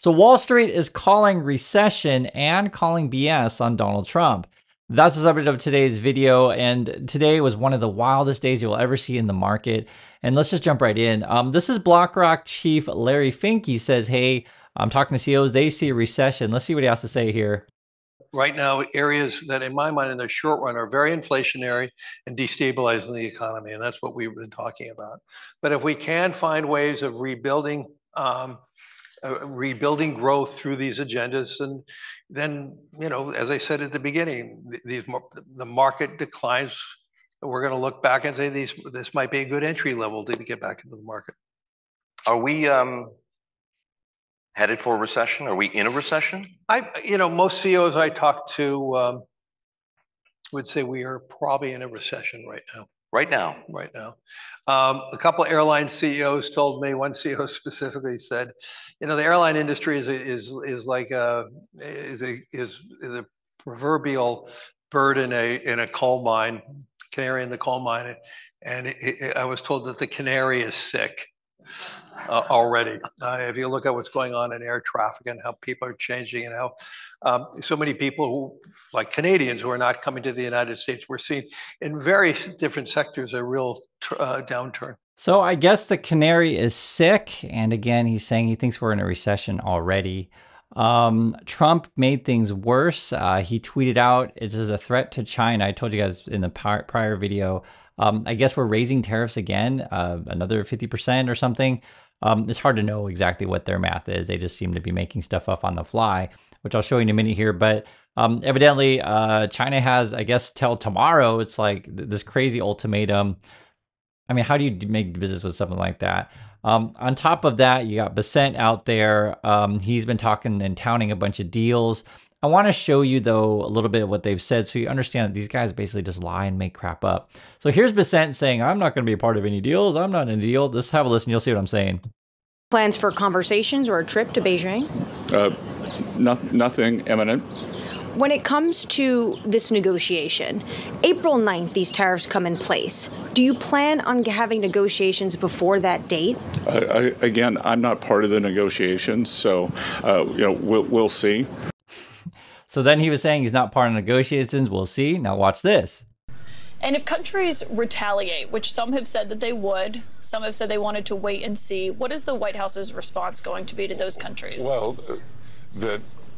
So Wall Street is calling recession and calling BS on Donald Trump. That's the subject of today's video, and today was one of the wildest days you will ever see in the market. And let's just jump right in. This is BlackRock chief Larry Fink. He says, hey, I'm talking to CEOs, they see a recession. Let's see what he has to say here. Right now, areas that in my mind in the short run are very inflationary and destabilizing the economy, and that's what we've been talking about. But if we can find ways of rebuilding growth through these agendas, and then, you know, as I said at the beginning, the market declines. We're going to look back and say this might be a good entry level to get back into the market. Are we headed for a recession? Are we in a recession? Most CEOs I talk to would say we are probably in a recession right now. Right now. Right now. A couple of airline CEOs told me, one CEO specifically said, you know, the airline industry is like a proverbial bird in a coal mine, canary in the coal mine, and I was told that the canary is sick already. If you look at what's going on in air traffic and how people are changing and how so many people who, like Canadians, who are not coming to the United States, we're seeing in various different sectors a real downturn. So I guess the canary is sick. And again, he's saying he thinks we're in a recession already. Trump made things worse. He tweeted out, it is a threat to China. I told you guys in the prior video, I guess we're raising tariffs again, another 50% or something. It's hard to know exactly what their math is. They just seem to be making stuff up on the fly, which I'll show you in a minute here. But evidently, China has, I guess, till tomorrow. It's like this crazy ultimatum. I mean, how do you make business with something like that? On top of that, you got Bessent out there. He's been talking and touting a bunch of deals. I want to show you, though, a little bit of what they've said so you understand that these guys basically just lie and make crap up. So here's Bessent saying, I'm not going to be a part of any deals. I'm not in a deal. Just have a listen. You'll see what I'm saying. Plans for conversations or a trip to Beijing? Nothing imminent. When it comes to this negotiation, April 9th, these tariffs come in place. Do you plan on having negotiations before that date? Again, I'm not part of the negotiations, so we'll see. So then he was saying he's not part of negotiations. We'll see. Now watch this. And if countries retaliate, which some have said that they would, some have said they wanted to wait and see, what is the White House's response going to be to those countries? Well,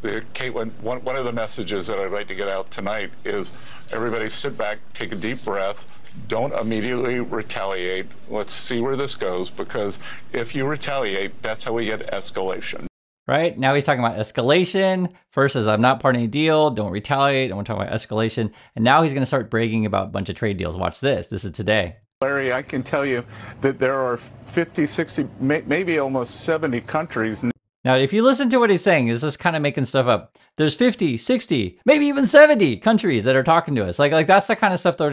Caitlin, one of the messages that I'd like to get out tonight is everybody sit back, take a deep breath, don't immediately retaliate. Let's see where this goes, because if you retaliate, that's how we get escalation. Right? Now he's talking about escalation. First says, I'm not part of any deal. Don't retaliate. I want to talk about escalation. And now he's going to start bragging about a bunch of trade deals. Watch this. This is today. Larry, I can tell you that there are 50, 60, maybe almost 70 countries. Now, if you listen to what he's saying, he's just kind of making stuff up. There's 50, 60, maybe even 70 countries that are talking to us. Like that's the kind of stuff that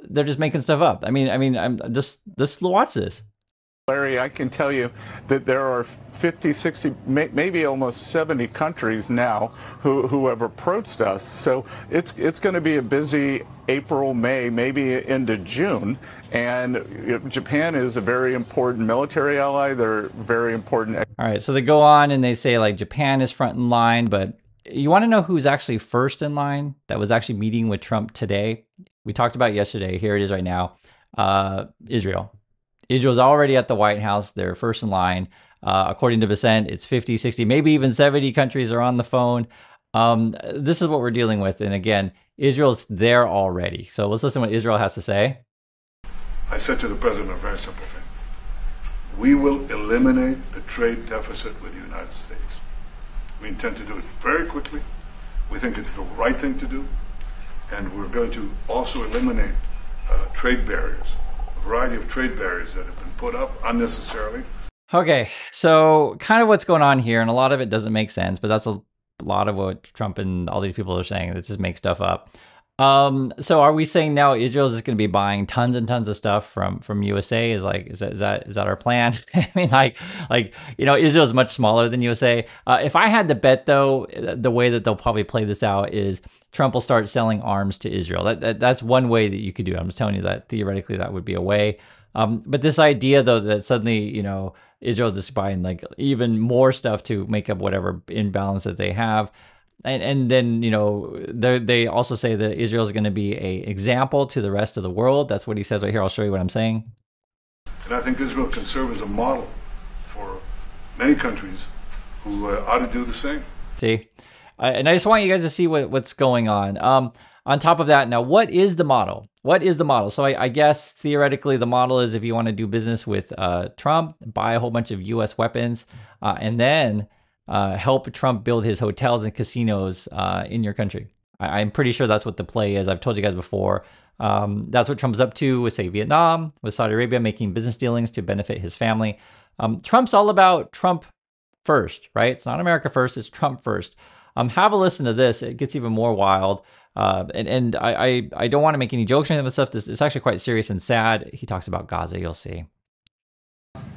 they're just making stuff up. I mean, I'm just watch this. Larry, I can tell you that there are 50, 60, maybe almost 70 countries now who have approached us. So it's going to be a busy April, May, maybe into June. And Japan is a very important military ally. They're very important. All right, so they go on and they say like Japan is front in line, but you want to know who's actually first in line that was actually meeting with Trump today? We talked about it yesterday. Here it is right now. Israel. Israel's already at the White House. They're first in line. According to Bessent, it's 50, 60, maybe even 70 countries are on the phone. This is what we're dealing with. And again, Israel's there already. So let's listen to what Israel has to say. I said to the president a very simple thing. We will eliminate the trade deficit with the United States. We intend to do it very quickly. We think it's the right thing to do. And we're going to also eliminate trade barriers. Variety of trade barriers that have been put up unnecessarily. Okay, so kind of what's going on here, and a lot of it doesn't make sense, but that's a lot of what Trump and all these people are saying. They just make stuff up. So are we saying now Israel's just going to be buying tons and tons of stuff from USA? Is that our plan? I mean, like Israel's much smaller than USA. If I had to bet, though, the way that they'll probably play this out is Trump will start selling arms to Israel. That's one way that you could do it. I'm just telling you that theoretically that would be a way. But this idea, though, that suddenly, Israel's just buying like even more stuff to make up whatever imbalance that they have. And then, you know, they also say that Israel is going to be a example to the rest of the world. That's what he says right here. I'll show you what I'm saying. And I think Israel can serve as a model for many countries who ought to do the same. See? And I just want you guys to see what's going on. On top of that, now, what is the model? What is the model? So I guess theoretically the model is if you want to do business with Trump, buy a whole bunch of U.S. weapons, and then help Trump build his hotels and casinos in your country. I'm pretty sure that's what the play is. I've told you guys before. That's what Trump's up to with, say, Vietnam, with Saudi Arabia, making business dealings to benefit his family. Trump's all about Trump first, right? It's not America first, it's Trump first. Have a listen to this. It gets even more wild. And I don't want to make any jokes or anything about stuff. It's actually quite serious and sad. He talks about Gaza, you'll see.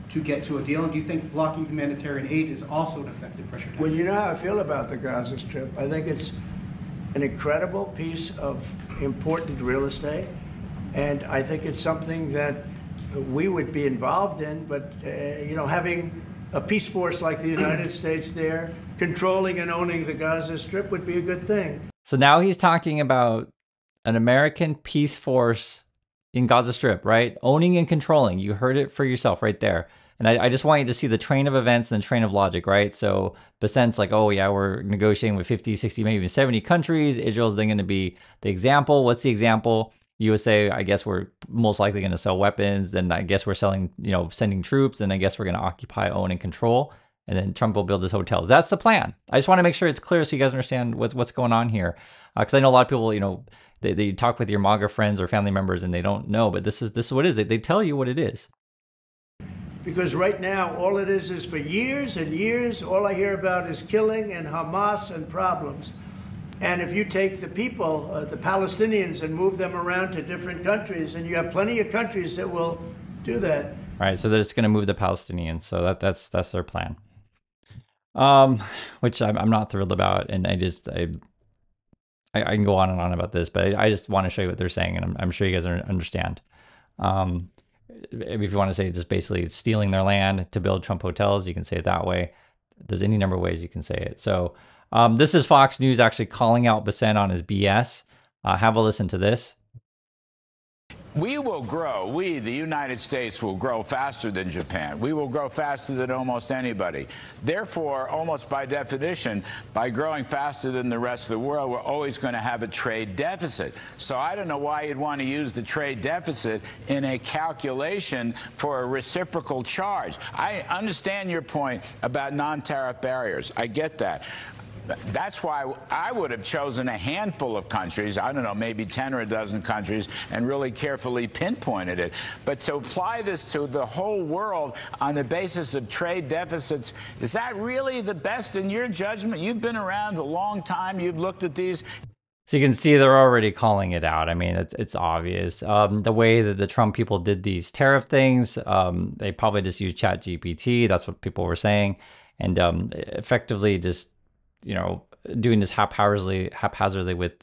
To get to a deal? And do you think blocking humanitarian aid is also an effective pressure tactic? Well, you know how I feel about the Gaza Strip. I think it's an incredible piece of important real estate, and I think it's something that we would be involved in, but you know, having a peace force like the United States there, controlling and owning the Gaza Strip would be a good thing. So now he's talking about an American peace force in Gaza Strip, right? Owning and controlling. You heard it for yourself right there. And I just want you to see the train of events and the train of logic, right? So Bassent's like, oh yeah, we're negotiating with 50, 60, maybe even 70 countries. Israel's then going to be the example. What's the example? USA, I guess we're most likely going to sell weapons. Then I guess we're selling, you know, sending troops. And I guess we're going to occupy, own, and control. And then Trump will build his hotels. That's the plan. I just want to make sure it's clear so you guys understand what's going on here. Because I know a lot of people, you know, they talk with your MAGA friends or family members and they don't know. But this is what it is. They tell you what it is. Because right now, all it is for years and years, all I hear about is killing and Hamas and problems. And if you take the people, the Palestinians, and move them around to different countries, and you have plenty of countries that will do that. All right, so they're just going to move the Palestinians. So that's their plan, which I'm not thrilled about. And I can go on and on about this, but I just want to show you what they're saying, and I'm sure you guys understand. If you want to say just basically stealing their land to build Trump hotels, you can say it that way. There's any number of ways you can say it. So this is Fox News actually calling out Bassent on his BS. Have a listen to this. We will grow. We, the United States, will grow faster than Japan. We will grow faster than almost anybody. Therefore, almost by definition, by growing faster than the rest of the world, we're always going to have a trade deficit. So I don't know why you'd want to use the trade deficit in a calculation for a reciprocal charge. I understand your point about non-tariff barriers. I get that. That's why I would have chosen a handful of countries, I don't know, maybe 10 or a dozen countries, and really carefully pinpointed it. But to apply this to the whole world on the basis of trade deficits, is that really the best in your judgment? You've been around a long time. You've looked at these. So you can see they're already calling it out. I mean, it's obvious. The way that the Trump people did these tariff things, they probably just used ChatGPT. That's what people were saying. And effectively just, you know, doing this haphazardly with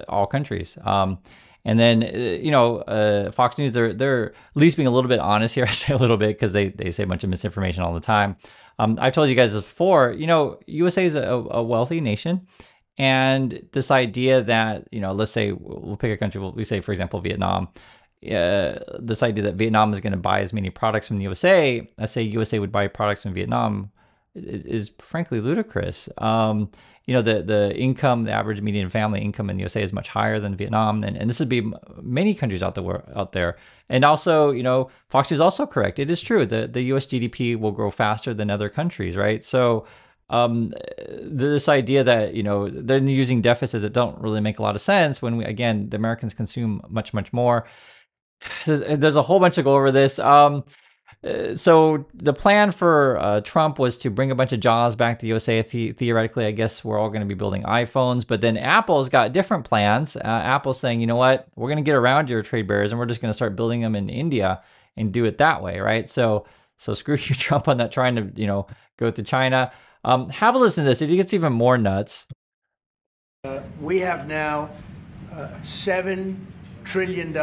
all countries. And then, you know, Fox News, they're at least being a little bit honest here. I say a little bit because they say a bunch of misinformation all the time. I've told you guys before, you know, USA is a wealthy nation. And this idea that, you know, let's say we'll pick a country, we say, for example, Vietnam. This idea that Vietnam is going to buy as many products from the USA, let's say USA would buy products from Vietnam, is frankly ludicrous. You know, the income, the average median family income in the USA is much higher than Vietnam, and this would be many countries out there. And also, you know, Fox is also correct. It is true that the US GDP will grow faster than other countries, right? So this idea that, you know, they're using deficits that don't really make a lot of sense when again, the Americans consume much, much more. There's a whole bunch to go over this. So the plan for Trump was to bring a bunch of jobs back to the USA. Theoretically, I guess we're all going to be building iPhones, but then Apple's got different plans. Apple's saying, you know what, we're going to get around your trade barriers and we're just going to start building them in India and do it that way, right? So screw you, Trump, on that, trying to, you know, go to China. Have a listen to this. It gets even more nuts. We have now $7 trillion.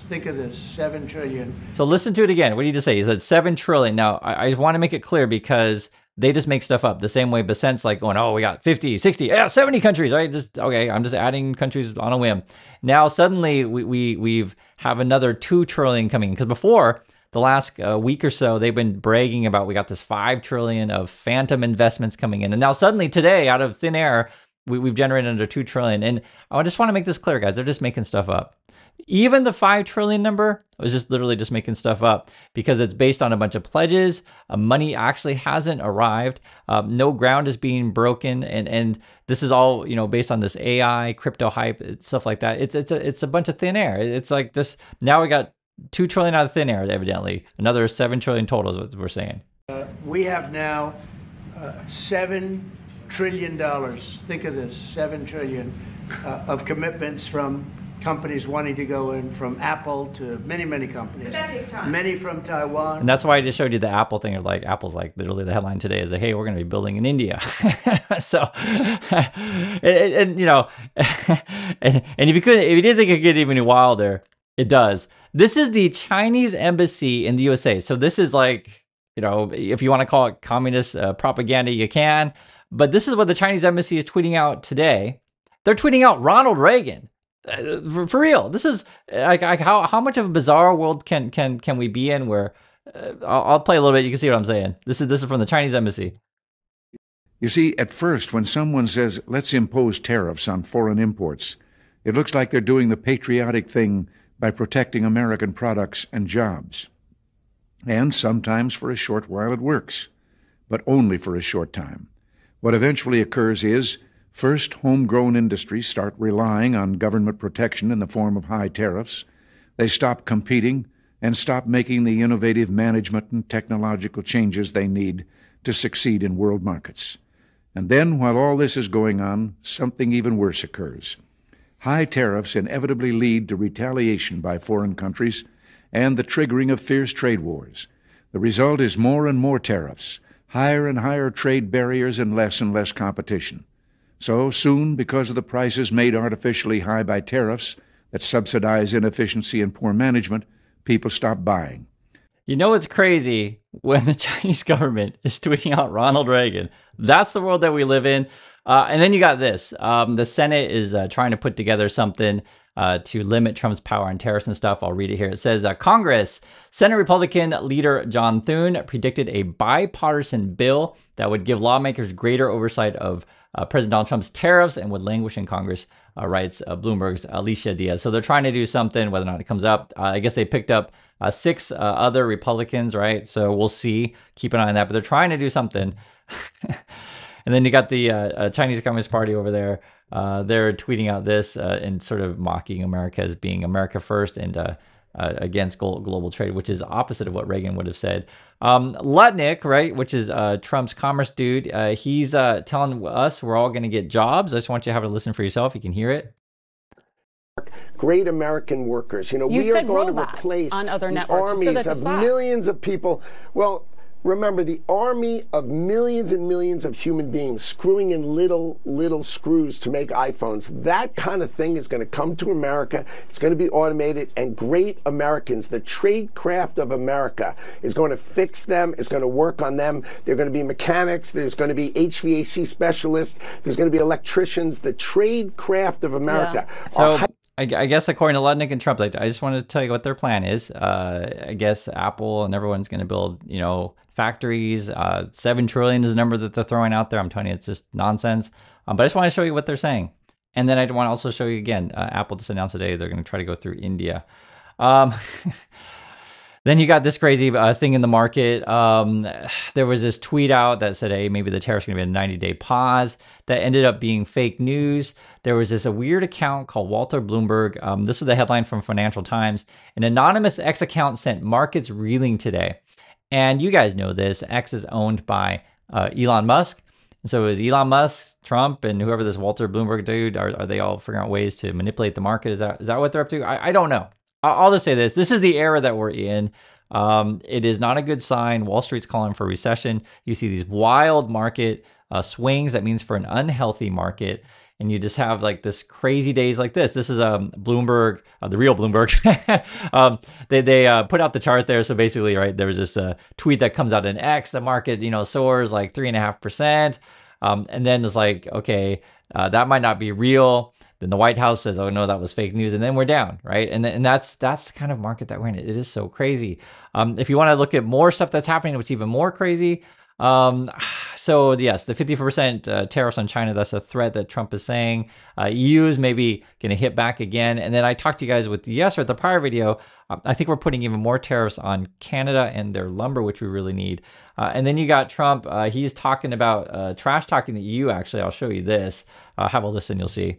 Think of this, 7 trillion. So listen to it again. What did he just say? He said 7 trillion. Now, I just want to make it clear because they just make stuff up the same way Basent's like going, oh, we got 50, 60, 70 countries, right? Okay, I'm just adding countries on a whim. Now, suddenly we've have another 2 trillion coming in, because before the last week or so, they've been bragging about we got this 5 trillion of phantom investments coming in. And now suddenly today, out of thin air, we've generated under 2 trillion. And I just want to make this clear, guys. They're just making stuff up. Even the 5 trillion number was just literally just making stuff up because it's based on a bunch of pledges. Money actually hasn't arrived. No ground is being broken. And this is all, you know, based on this AI, crypto hype, stuff like that. It's a bunch of thin air. It's like this. Now we got 2 trillion out of thin air, evidently. Another 7 trillion total is what we're saying. We have now $7 trillion. Think of this, 7 trillion of commitments from companies wanting to go in, from Apple to many, many companies. But that takes time. Many from Taiwan. And that's why I just showed you the Apple thing. Like Apple's like literally the headline today is like, hey, we're going to be building in India. So, and you know, and if you didn't think it could get even wilder, it does. This is the Chinese embassy in the USA. So this is like, you know, if you want to call it communist propaganda, you can. But this is what the Chinese embassy is tweeting out today. They're tweeting out Ronald Reagan. For real, this is like how much of a bizarre world can we be in where I'll play a little bit. You can see what I'm saying. This is from the Chinese embassy. You see, at first, when someone says, let's impose tariffs on foreign imports, it looks like they're doing the patriotic thing by protecting American products and jobs. And sometimes for a short while it works, but only for a short time. What eventually occurs is, first, homegrown industries start relying on government protection in the form of high tariffs. They stop competing and stop making the innovative management and technological changes they need to succeed in world markets. And then, while all this is going on, something even worse occurs. High tariffs inevitably lead to retaliation by foreign countries and the triggering of fierce trade wars. The result is more and more tariffs, higher and higher trade barriers, and less competition. So soon, because of the prices made artificially high by tariffs that subsidize inefficiency and poor management, people stop buying. You know what's crazy? When the Chinese government is tweeting out Ronald Reagan. That's the world that we live in. And then you got this. The Senate is trying to put together something to limit Trump's power on tariffs and stuff. I'll read it here. It says, Congress, Senate Republican leader John Thune predicted a bipartisan bill that would give lawmakers greater oversight of President Donald Trump's tariffs and would languish in Congress, writes Bloomberg's Alicia Diaz. So they're trying to do something, whether or not it comes up. I guess they picked up 6 other Republicans, right? So we'll see. Keep an eye on that. But they're trying to do something. And then you got the Chinese Communist Party over there. They're tweeting out this and sort of mocking America as being America first and against global trade, which is opposite of what Reagan would have said. Lutnick, right, which is Trump's commerce dude, he's telling us we're all going to get jobs. I just want you to have a listen for yourself. You can hear it. Great American workers. You know, we are going to replace on other the networks, armies of millions of people. Well, remember, the army of millions and millions of human beings screwing in little screws to make iPhones. That kind of thing is going to come to America. It's going to be automated, and great Americans, the trade craft of America, is going to fix them, is going to work on them. They're going to be mechanics. There's going to be HVAC specialists. There's going to be electricians. The trade craft of America. Yeah. So I guess according to Lutnick and Trump, I just wanted to tell you what their plan is. I guess Apple and everyone's going to build, you know, factories. 7 trillion is the number that they're throwing out there. I'm telling you, it's just nonsense. But I just want to show you what they're saying. And then I want to also show you again, Apple just announced today they're going to try to go through India. Then you got this crazy thing in the market. There was this tweet out that said, hey, maybe the tariff's going to be a 90-day pause. That ended up being fake news. There was a weird account called Walter Bloomberg. This is the headline from Financial Times. An anonymous X account sent markets reeling today. And you guys know this. X is owned by Elon Musk. And so is Elon Musk, Trump, and whoever this Walter Bloomberg dude, are they all figuring out ways to manipulate the market? Is that what they're up to? I don't know. I'll just say this. This is the era that we're in. It is not a good sign. Wall Street's calling for recession. You see these wild market swings. That means for an unhealthy market. And you just have like this crazy days like this. This is Bloomberg, the real Bloomberg. They put out the chart there. So basically, right, there was this tweet that comes out in X. The market, soars like 3.5%. And then it's like, okay, that might not be real. Then the White House says, oh no, that was fake news. And then we're down, right? And that's the kind of market that we're in. It is so crazy. If you want to look at more stuff that's happening, what's even more crazy. So yes, the 50% tariffs on China, that's a threat that Trump is saying. EU is maybe going to hit back again. And then I talked to you guys with the prior video. I think we're putting even more tariffs on Canada and their lumber, which we really need. And then you got Trump. He's talking about trash talking the EU. Actually, I'll show you this. Have a listen, you'll see.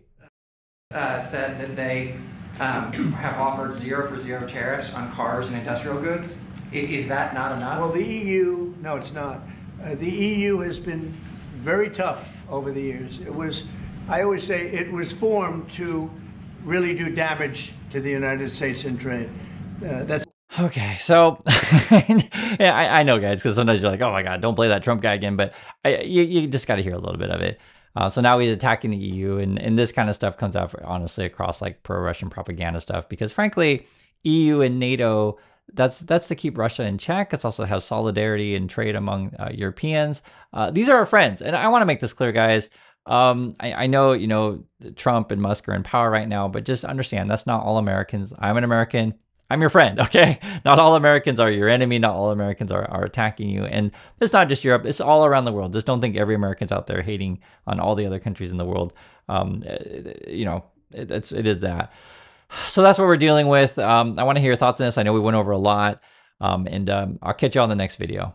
Said that they have offered 0 for 0 tariffs on cars and industrial goods. Is that not enough? Well, the EU, no, it's not. The EU has been very tough over the years. I always say it was formed to really do damage to the United States in trade. That's okay. So yeah, I know, guys, because sometimes you're like, oh my God, don't play that Trump guy again. But you just got to hear a little bit of it. So now he's attacking the EU, and this kind of stuff comes out honestly across like pro-Russian propaganda stuff, because frankly, EU and NATO, that's to keep Russia in check. It's also to have solidarity and trade among Europeans. These are our friends. And I want to make this clear, guys. I know, Trump and Musk are in power right now, but just understand that's not all Americans. I'm an American. I'm your friend, okay? Not all Americans are your enemy. Not all Americans are attacking you. And it's not just Europe. It's all around the world. Just don't think every American's out there hating on all the other countries in the world. It is that. So that's what we're dealing with. I want to hear your thoughts on this. I know we went over a lot. And I'll catch you on the next video.